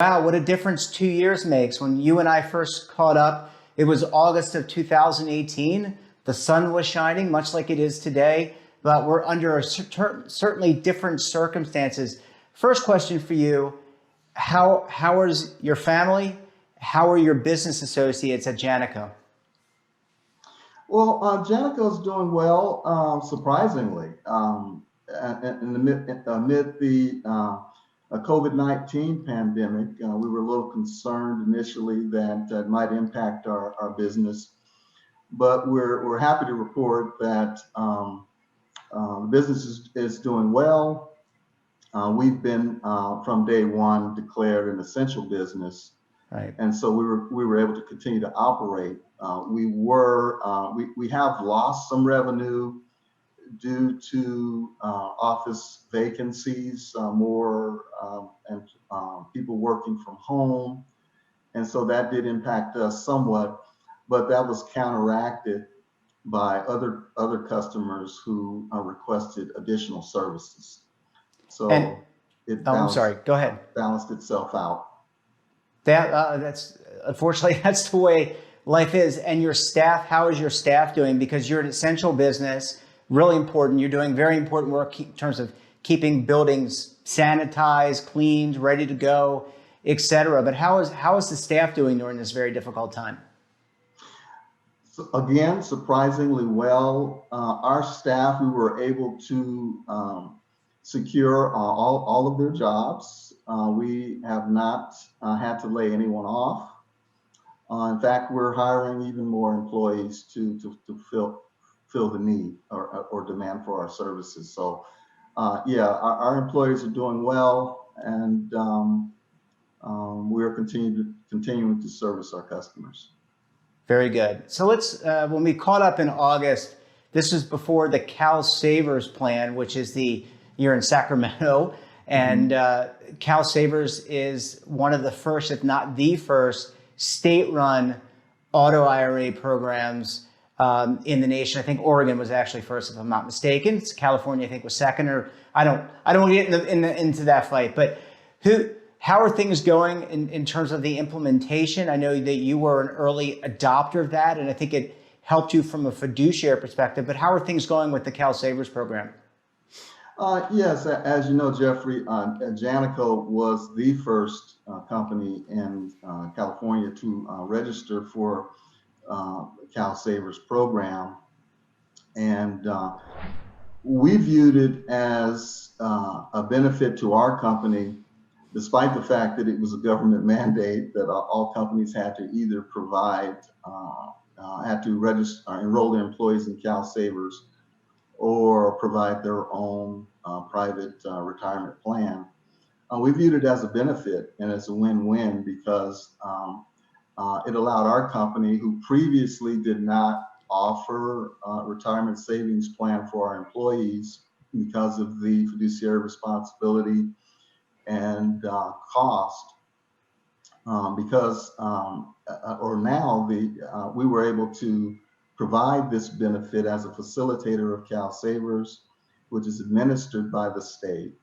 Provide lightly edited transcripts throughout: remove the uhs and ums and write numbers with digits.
Wow, what a difference 2 years makes. When you and I first caught up, it was August of 2018. The sun was shining, much like it is today, but we're under certainly different circumstances. First question for you, how is your family? How are your business associates at Janico? Well, Janico's doing well, surprisingly. Amid the COVID-19 pandemic, we were a little concerned initially that it might impact our business, but we're happy to report that the business is doing well. We've been from day one declared an essential business, Right. and so we were able to continue to operate. We have lost some revenue due to office vacancies, more and people working from home, and so that did impact us somewhat. But that was counteracted by other customers who requested additional services. And So it oh, I'm sorry. Go ahead. balanced itself out. That's unfortunately that's the way life is. And your staff, how is your staff doing? Because you're an essential business, really important. You're doing very important work in terms of keeping buildings sanitized, cleaned, ready to go, etc. But how is the staff doing during this very difficult time? So again, surprisingly well. Our staff, we were able to secure all of their jobs. We have not had to lay anyone off. In fact, we're hiring even more employees to fill the need or demand for our services. So yeah, our employees are doing well, and we're continuing to service our customers. Very good. So when we caught up in August, this was before the Cal Savers plan, which is you're in Sacramento, and Cal Savers is one of the first, if not the first, state-run auto IRA programs in the nation. I think Oregon was actually first, if I'm not mistaken. California, I think, was second, or I don't want to get into that fight. But how are things going in terms of the implementation? I know that you were an early adopter of that, and I think it helped you from a fiduciary perspective. But how are things going with the Cal Savers program? Yes, as you know, Jeffrey, Janico was the first company in California to register for Cal Savers program, and we viewed it as a benefit to our company, despite the fact that it was a government mandate that all companies had to either had to register, enroll their employees in Cal Savers, or provide their own private retirement plan. We viewed it as a benefit and as a win-win because it allowed our company, who previously did not offer a retirement savings plan for our employees because of the fiduciary responsibility and cost, we were able to provide this benefit as a facilitator of Cal Savers, which is administered by the state.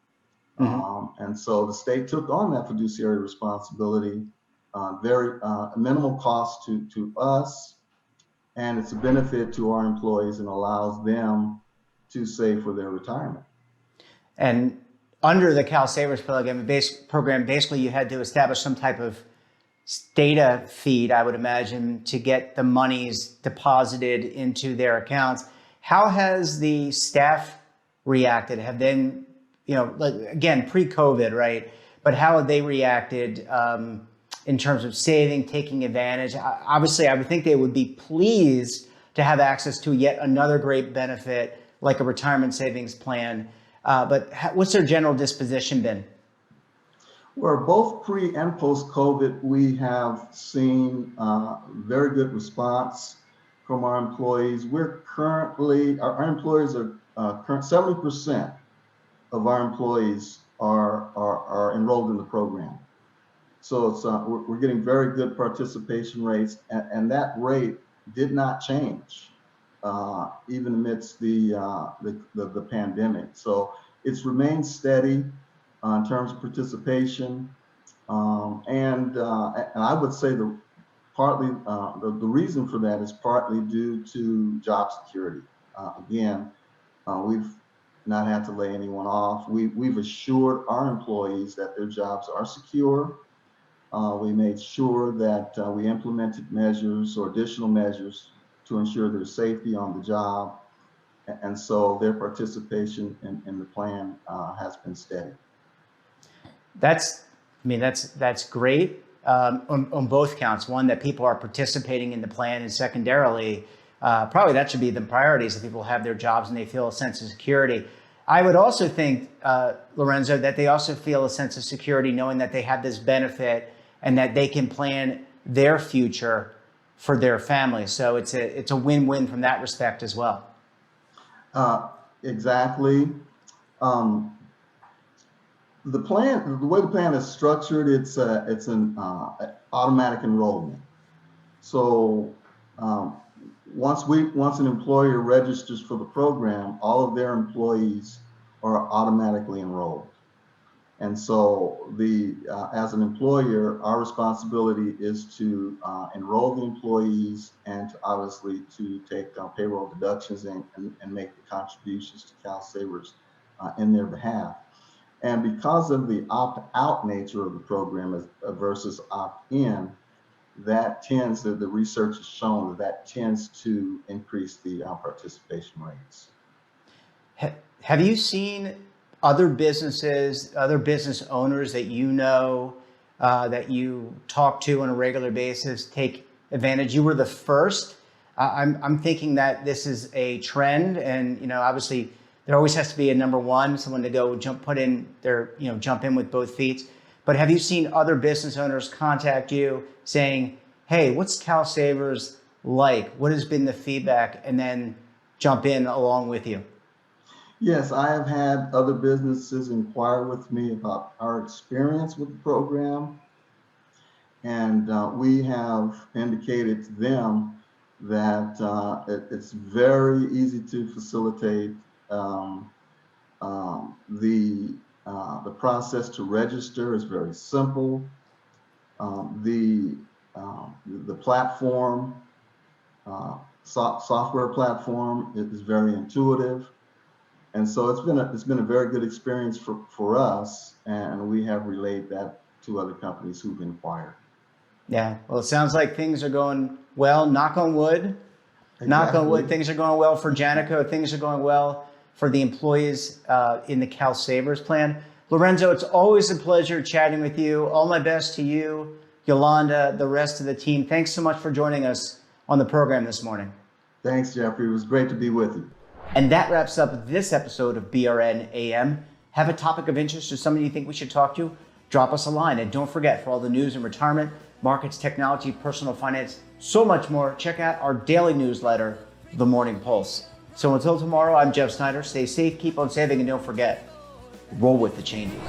And so the state took on that fiduciary responsibility, very minimal cost to us, and it's a benefit to our employees and allows them to save for their retirement. And under the Cal Savers program, basically you had to establish some type of data feed, I would imagine, to get the monies deposited into their accounts. How has the staff reacted? Have they, again, pre-COVID, right? But how have they reacted in terms of saving, taking advantage? Obviously, I would think they would be pleased to have access to yet another great benefit like a retirement savings plan. But what's their general disposition been? Where both pre and post COVID, we have seen very good response from our employees. Our employees are 70% of our employees are enrolled in the program. So it's we're getting very good participation rates, and that rate did not change even amidst the pandemic. So it's remained steady in terms of participation. And I would say the reason for that is partly due to job security. Again, we've not had to lay anyone off. We've assured our employees that their jobs are secure. We made sure that we implemented measures or additional measures to ensure their safety on the job. And so their participation in the plan has been steady. That's great on both counts. One, that people are participating in the plan, and secondarily, probably that should be the priorities, that people have their jobs and they feel a sense of security. I would also think, Lorenzo, that they also feel a sense of security knowing that they have this benefit and that they can plan their future for their families. So it's a win-win from that respect as well. Exactly. The way the plan is structured, it's an automatic enrollment. So once an employer registers for the program, all of their employees are automatically enrolled. And so as an employer, our responsibility is to enroll the employees and to obviously to take payroll deductions and make the contributions to CalSavers in their behalf. And because of the opt-out nature of the program versus opt-in, the research has shown that tends to increase the participation rates. Have you seen other businesses, other business owners that you know, that you talk to on a regular basis take advantage? You were the first. I'm thinking that this is a trend, and obviously there always has to be a number one, someone to go jump in with both feet. But have you seen other business owners contact you saying, "Hey, what's CalSavers like? What has been the feedback?" and then jump in along with you? Yes, I have had other businesses inquire with me about our experience with the program. And we have indicated to them that it's very easy to facilitate. The process to register is very simple. The platform, software platform, is very intuitive. And so it's been a very good experience for us, and we have relayed that to other companies who've inquired. Yeah, well, it sounds like things are going well. Knock on wood. Exactly. Knock on wood. Things are going well for Janico. Things are going well for the employees in the CalSavers plan. Lorenzo, it's always a pleasure chatting with you. All my best to you, Yolanda, the rest of the team. Thanks so much for joining us on the program this morning. Thanks, Jeffrey. It was great to be with you. And that wraps up this episode of BRN AM. Have a topic of interest or somebody you think we should talk to? Drop us a line. And don't forget, for all the news and retirement, markets, technology, personal finance, so much more, check out our daily newsletter, The Morning Pulse. So until tomorrow, I'm Jeff Snyder. Stay safe, keep on saving, and don't forget, roll with the changes.